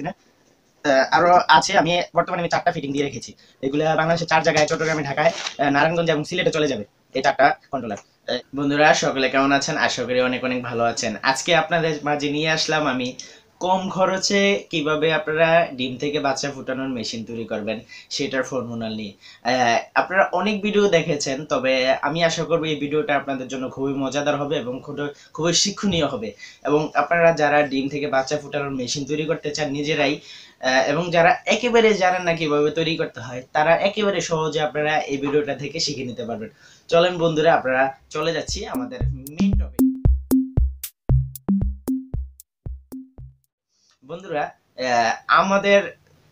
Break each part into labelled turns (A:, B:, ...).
A: না। আরো আছে, আমি বর্তমানে 4টা ফিটিং দিয়ে রেখেছি। এগুলা বাংলাদেশে 4 জায়গায়, চট্টগ্রামে, ঢাকায়, নারায়ণগঞ্জ এবং সিলেটে চলে যাবে এই 4টা কন্ট্রোলার। বন্ধুরা সকলে কেমন আছেন? আশা করি অনেক অনেক ভালো আছেন। আজকে আপনাদের মাঝে নিয়ে আসলাম আমি কম খরচে কিভাবে আপনারা ডিম থেকে বাচ্চা ফুটানোর মেশিন তৈরি করবেন সেটার ফর্মুলা নিয়ে। আপনারা অনেক ভিডিও দেখেছেন, তবে আমি আশা করব এই ভিডিওটা আপনাদের জন্য খুবই মজাদার হবে এবং খুবই শিক্ষণীয় হবে। এবং আপনারা যারা ডিম থেকে বাচ্চা ফুটানোর মেশিন তৈরি করতে চান নিজেরাই, এবং যারা একেবারে জানেন না কিভাবে তৈরি করতে হয়, তারা একেবারে সহজে আপনারা এই ভিডিওটা থেকে শিখে নিতে পারবেন। চলেন বন্ধুরা, আপনারা চলে যাচ্ছি আমাদের মেইন টপিক। বন্ধুরা, আমাদের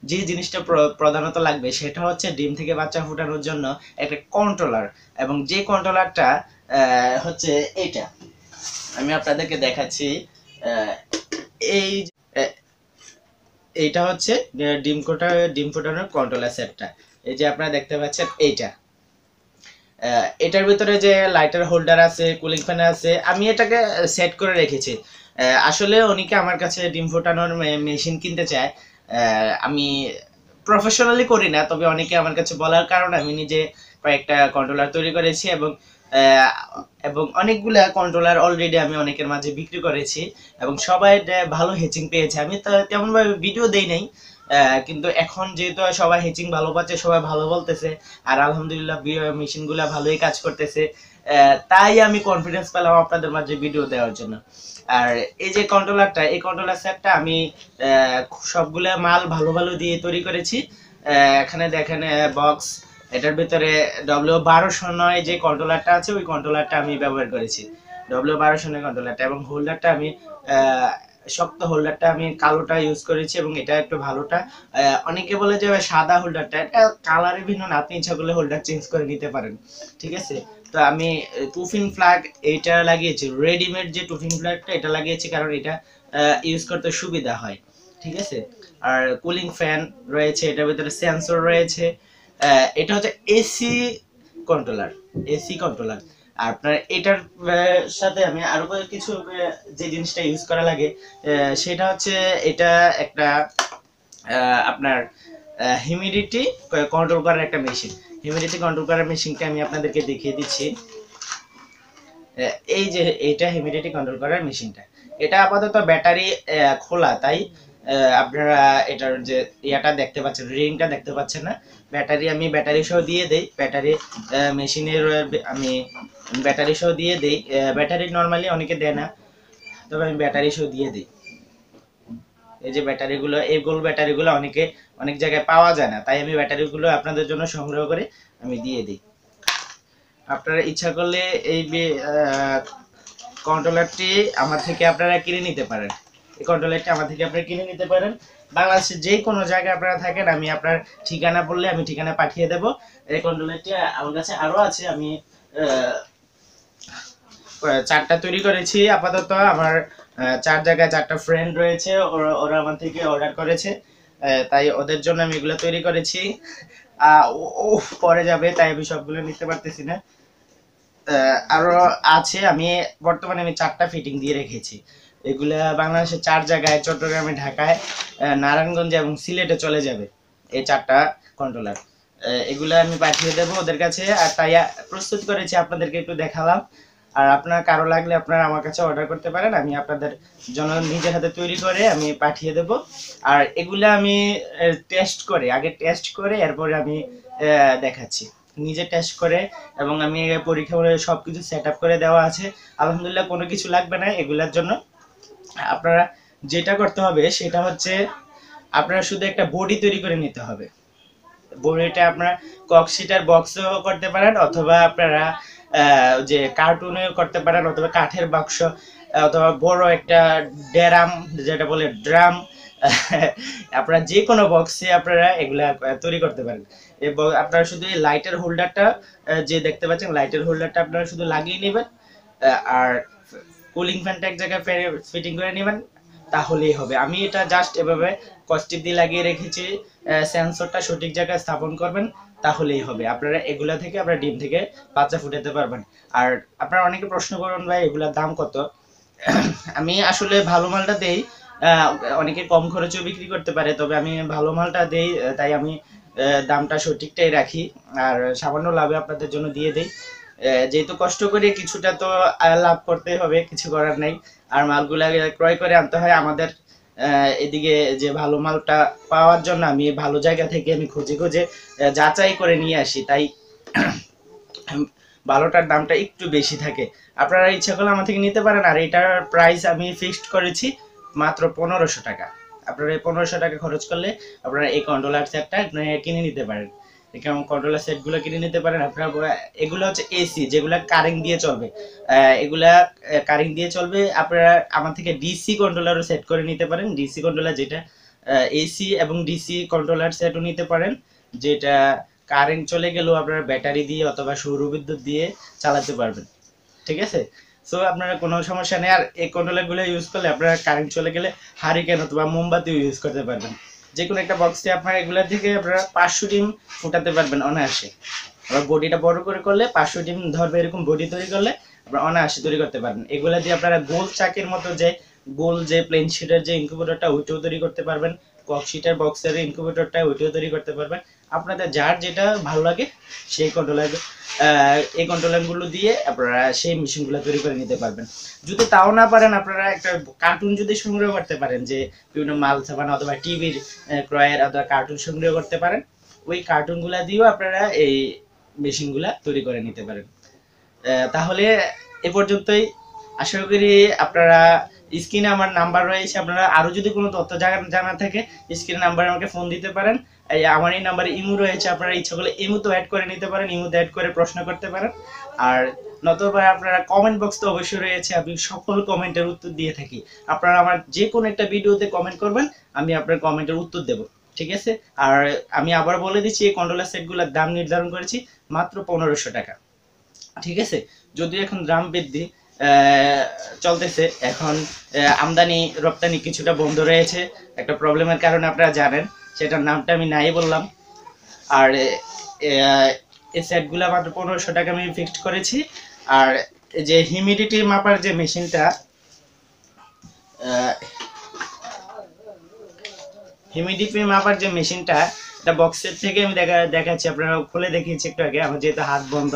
A: যে জিনিসটা প্রধানত লাগবে সেটা হচ্ছে ডিম থেকে বাচ্চা ফুটানোর জন্য একটা কন্ট্রোলার, এবং যে কন্ট্রোলারটা হচ্ছে এটা। আমি আপনাদেরকে দেখাচ্ছি। এই এইটা হচ্ছে ডিম ফোটানোর কন্ট্রোলার সেটটা। এই যে আপনারা দেখতে পাচ্ছেন এইটা। এটার ভিতরে যে লাইটার হোল্ডার আছে, কুলিং ফ্যান আছে, আমি এটাকে সেট করে রেখেছি। আসলে অনেকে আমার কাছে ডিম ফোটানোর মেশিন কিনতে চায়। আমি প্রফেশনালি করি না, তবে অনেকে আমার কাছে বলার কারণে আমি নিজে কয়েকটা কন্ট্রোলার তৈরি করেছি, এবং অনেকগুলা কন্ট্রোলার অলরেডি আমি অনেকের মাঝে বিক্রি করেছি, এবং সবাই ভালো হেচিং পেয়েছে। আমি তো তেমন ভাবে ভিডিও দেই নাই, কিন্তু এখন যেহেতু সবাই হেচিং ভালো পাচ্ছে, সবাই ভালো বলতেছে, আর আলহামদুলিল্লাহ মেশিনগুলো ভালোই কাজ করতেছে, তাই আমি কনফিডেন্স পেলাম আপনাদের মাঝে ভিডিও দেওয়ার জন্য। আর এই যে কন্ট্রোলারটা, এই কন্ট্রোলার সেটটা আমি সবগুলা মাল ভালো ভালো দিয়ে তৈরি করেছি। এখানে দেখেন বক্স, এটার ভিতরে W1209 যে কন্ট্রোলারটা আছে ওই কন্ট্রোলারটা আমি ব্যবহার করেছি, W1209 কন্ট্রোলারটা। এবং হোল্ডারটা আমি শক্ত হোল্ডারটা আমি কালোটা ইউজ করেছি, এবং এটা একটু ভালোটা। অনেকে বলে যে সাদা হোল্ডারটা, এটা কালারে ভিন্ন না, আপনি ইচ্ছা করলে হোল্ডার চেঞ্জ করে নিতে পারেন, ঠিক আছে। তো আমি টুফিন ফ্ল্যাগ এইটা লাগিয়েছি, রেডিমেড যে টুফিন ফ্ল্যাগটা এটা লাগিয়েছি, কারণ এটা ইউজ করতে সুবিধা হয়, ঠিক আছে। আর কুলিং ফ্যান রয়েছে, এটার ভিতরে সেন্সর রয়েছে। এটা হচ্ছে এসি কন্ট্রোলার, এসি কন্ট্রোলার। আর আপনার এটার সাথে আমি আরো কিছু যে জিনিসটা ইউজ করা লাগে, সেটা হচ্ছে এটা একটা আপনার হিউমিডিটি কন্ট্রোল করার একটা মেশিন। হিউমিডিটি কন্ট্রোল করার মেশিনটা আমি আপনাদেরকে দেখিয়ে দিচ্ছি। এই যে এটা হিউমিডিটি কন্ট্রোল করার মেশিনটা, এটা আপাতত ব্যাটারি খোলা, তাই আপনারা এটার যে ইয়াটা দেখতে পাচ্ছেন, রিংটা দেখতে পাচ্ছেন না। আমি ব্যাটারি সহ দিয়ে দেই, ব্যাটারি মেশিনের আমি ব্যাটারি সহ দিয়ে দেই। ব্যাটারি নর্মালি অনেকে দেয় না, তবে আমি ব্যাটারি সহ দিয়ে দিই। এই যে ব্যাটারিগুলো, এই গোল ব্যাটারিগুলো অনেক জায়গায় পাওয়া যায় না, তাই আমি ব্যাটারিগুলো আপনাদের জন্য সংগ্রহ করে আমি দিয়ে দিই। আপনারা ইচ্ছা করলে এই কন্ট্রোলারটি আমার থেকে আপনারা কিনে নিতে পারেন। এই কন্ট্রোলারটি আমার থেকে আপনারা কিনে নিতে পারেন। বাংলাদেশের যে কোনো জায়গায় আপনারা থাকেন, আমি আপনার ঠিকানা বললে আমি ঠিকানা পাঠিয়ে দেব। এই কন্ট্রোলারটি আমার কাছে আরও আছে, আমি 4টা তৈরি করেছি আপাতত। আমার 4 জায়গায় 4টা ফ্রেন্ড রয়েছে, ওরা আমার থেকে অর্ডার করেছে, তাই ওদের জন্য আমি এগুলো তৈরি করেছি। পরে যাবে, তাই আমি সবগুলো নিতে পারতেছি না। আরো আছে, আমি বর্তমানে 4টা ফিটিং দিয়ে রেখেছি। এগুলা বাংলাদেশের 4 জায়গায়, চট্টগ্রামে, ঢাকায়, নারায়ণগঞ্জ এবং সিলেটে চলে যাবে এই 4টা কন্ট্রোলার। এগুলা আমি পাঠিয়ে দেবো ওদের কাছে, আর তাই প্রস্তুত করেছি, আপনাদেরকে একটু দেখালাম। আর আপনার কারো লাগলে আপনারা আমার কাছে অর্ডার করতে পারেন, আমি আপনাদের জন্য নিজের হাতে তৈরি করে আমি পাঠিয়ে দেব। আর এগুলা আমি আগে টেস্ট করে এরপরে আমি দেখাচ্ছি, নিজে টেস্ট করে, এবং আমি পরীক্ষা করে সবকিছু সেট আপ করে দেওয়া আছে। আলহামদুলিল্লাহ, কোনো কিছু লাগবে না এগুলার জন্য। আপনারা যেটা করতে হবে সেটা হচ্ছে আপনারা শুধু একটা বডি তৈরি করে নিতে হবে। বডিটা আপনারা কক্সিটার বক্সও করতে পারেন, অথবা আপনারা যে কার্টুনেও করতে পারেন, অথবা কাঠের বাক্স, অথবা বড় একটা ড্রাম, যেটা বলে ড্রাম, আপনারা যে কোনো বক্সে আপনারা এগুলা তৈরি করতে পারেন। এবং আপনারা শুধু এই লাইটের হোল্ডারটা যে দেখতে পাচ্ছেন, লাইটের হোল্ডারটা আপনারা শুধু লাগিয়ে নেবেন, আর কুলিং ফ্যানটা এক জায়গায় ফিটিং করে নেবেন, তাহলেই হবে। আমি এটা জাস্ট এভাবে কস্টিপ দিয়ে লাগিয়ে রেখেছি, সেন্সরটা সঠিক জায়গায় স্থাপন করবেন, তাহলেই হবে। আপনারা এগুলা থেকে আপনারা ডিম থেকে বাচ্চা ফুটাতে পারবেন। আর আপনারা অনেকে প্রশ্ন করুন, ভাই এগুলার দাম কত? আমি আসলে ভালো মালটা দেই, অনেকে কম খরচেও বিক্রি করতে পারে, তবে আমি ভালো মালটা দেই, তাই আমি দামটা সঠিকটাই রাখি আর সামান্য লাভে আপনাদের জন্য দিয়ে দেই। যেহেতু কষ্ট করে কিছুটা তো লাভ করতে হবে, কিছু করার নাই। আর মালগুলা ক্রয় করে আনতে হয় আমাদের। এদিকে যে ভালো মালটা পাওয়ার জন্য আমি ভালো জায়গা থেকে আমি খুঁজে খুঁজে যাচাই করে নিয়ে আসি, তাই ভালোটার দামটা একটু বেশি থাকে। আপনারা ইচ্ছা করলে আমার থেকে নিতে পারেন। আর এটার প্রাইস আমি ফিক্সড করেছি মাত্র 1500 টাকা। আপনারা এই 1500 টাকা খরচ করলে আপনারা এই কন্ট্রোলার সেটটা কিনে নিতে পারেন। কারণ কন্ট্রোলার সেটগুলো কিনে নিতে পারেন আপনারা। এগুলো হচ্ছে এসি, যেগুলো কারেন্ট দিয়ে চলবে। এগুলা কারেন্ট দিয়ে চলবে। আপনারা আমার থেকে ডিসি কন্ট্রোলারও সেট করে নিতে পারেন। ডিসি কন্ট্রোলার যেটা এসি এবং ডিসি কন্ট্রোলার সেটও নিতে পারেন, যেটা কারেন্ট চলে গেলেও আপনারা ব্যাটারি দিয়ে অথবা সৌর বিদ্যুৎ দিয়ে চালাতে পারবেন। ঠিক আছে, সো আপনারা কোনো সমস্যা নেই। আর এই কন্ট্রোলারগুলো ইউজ করলে আপনারা কারেন্ট চলে গেলে হারিকেন অথবা মোমবাতিও ইউজ করতে পারবেন। যে কোনো একটা বক্সে আপনারা এগুলো থেকে আপনারা 500 ডিম ফুটাতে পারবেন অনায়াসে। আবার বডিটা বড় করে করলে 500 ডিম ধরবে, এরকম বডি তৈরি করলে আপনারা অনায়াসে তৈরি করতে পারবেন। এগুলা দিয়ে আপনারা গোল চাকের মতো যে গোল যে প্লেন শিটের যে ইনকিউবেটরটা, ওইটাও তৈরি করতে পারবেন। কক শিটের বক্সের ইনকিউবেটরটা, ওইটাও তৈরি করতে পারবেন। আপনাদের যার যেটা ভালো লাগে সেই এই কন্ট্রোলারগুলো দিয়ে আপনারা সেই মেশিনগুলো তৈরি করে নিতে পারবেন। যদি তাও না পারেন, আপনারা একটা কার্টুন যদি সংগ্রহ করতে পারেন, যে বিভিন্ন মাল সাবান অথবা টিভির ক্রয়ের অথবা কার্টুন সংগ্রহ করতে পারেন, ওই কার্টুনগুলা দিয়েও আপনারা এই মেশিনগুলা তৈরি করে নিতে পারেন। তাহলে এ পর্যন্তই। আশা করি আপনারা, স্ক্রিনে আমার নাম্বার রয়েছে, আপনারা আরো যদি কোনো তথ্য জানা থাকে স্ক্রিনে নাম্বারে আমাকে ফোন দিতে পারেন। আমার এই নাম্বারে ইমো রয়েছে, আপনারা ইচ্ছা করলে ইমোতে অ্যাড করে নিতে পারেন, ইমোতে অ্যাড করে প্রশ্ন করতে পারেন। আর নতুবা আপনারা কমেন্ট বক্স তো অবশ্যই রয়েছে, আমি সকল কমেন্টের উত্তর দিয়ে থাকি। আপনারা আমার যে কোনো একটা ভিডিওতে কমেন্ট করবেন, আমি আপনার কমেন্টের উত্তর দেব। ঠিক আছে, আর আমি আবার বলে দিচ্ছি, এই কন্ট্রোলার সেটগুলোর দাম নির্ধারণ করেছি মাত্র 1500 টাকা। ঠিক আছে, যদিও এখন দাম বৃদ্ধি চলতেছে, এখন আমদানি রপ্তানি কিছুটা বন্ধ রয়েছে একটা প্রবলেমের কারণে, আপনারা জানেন, সেটার নামটা আমি নাই বললাম। আর এই সেটগুলো মাত্র 1500 টাকা আমি ফিক্সড করেছি। আর যে হিউমিডিটি মাপার যে মেশিনটা, এটা বক্সের থেকে আমি দেখাচ্ছি, আপনারা খুলে দেখিয়েছি একটু আগে, আমার যেহেতু হাত বন্ধ।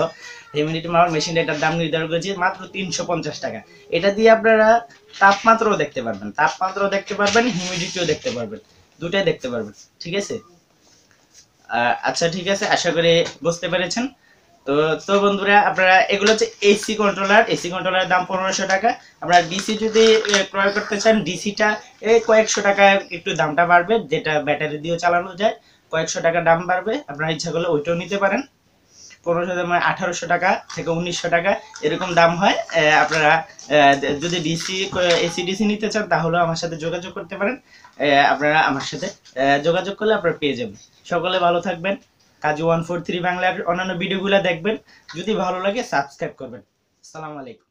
A: হিউমিডিটি মাপার মেশিনটা, এটার দাম নির্ধারণ করেছি মাত্র 350 টাকা। এটা দিয়ে আপনারা তাপমাত্রাও দেখতে পারবেন, হিউমিডিটিও দেখতে পারবেন, দুটাই দেখতে পারবেন। ঠিক আছে, আচ্ছা ঠিক আছে, আশা করি বুঝতে পেরেছেন। তো তো বন্ধুরা, আপনারা এগুলো হচ্ছে এসি কন্ট্রোলারের দাম 1500 টাকা। আপনারা ডিসি যদি ক্রয় করতে চান, ডিসিটা কয়েকশো টাকা একটু দামটা বাড়বে, যেটা ব্যাটারি দিয়েও চালানো যায়, কয়েকশো টাকা দাম বাড়বে। আপনারা ইচ্ছা করলে ওইটাও নিতে পারেন। 1800 টাকা থেকে 1900 টাকা এরকম দাম হয়। আপনারা যদি এসি ডিসি নিতে চান, তাহলে আমার সাথে যোগাযোগ করতে পারেন। আপনারা আমার সাথে যোগাযোগ করলে আপনারা পেয়ে যাবেন। সকলে ভালো থাকবেন। কাজু 143 বাংলার অন্যান্য ভিডিওগুলো দেখবেন, যদি ভালো লাগে সাবস্ক্রাইব করবেন। আসসালামু আলাইকুম।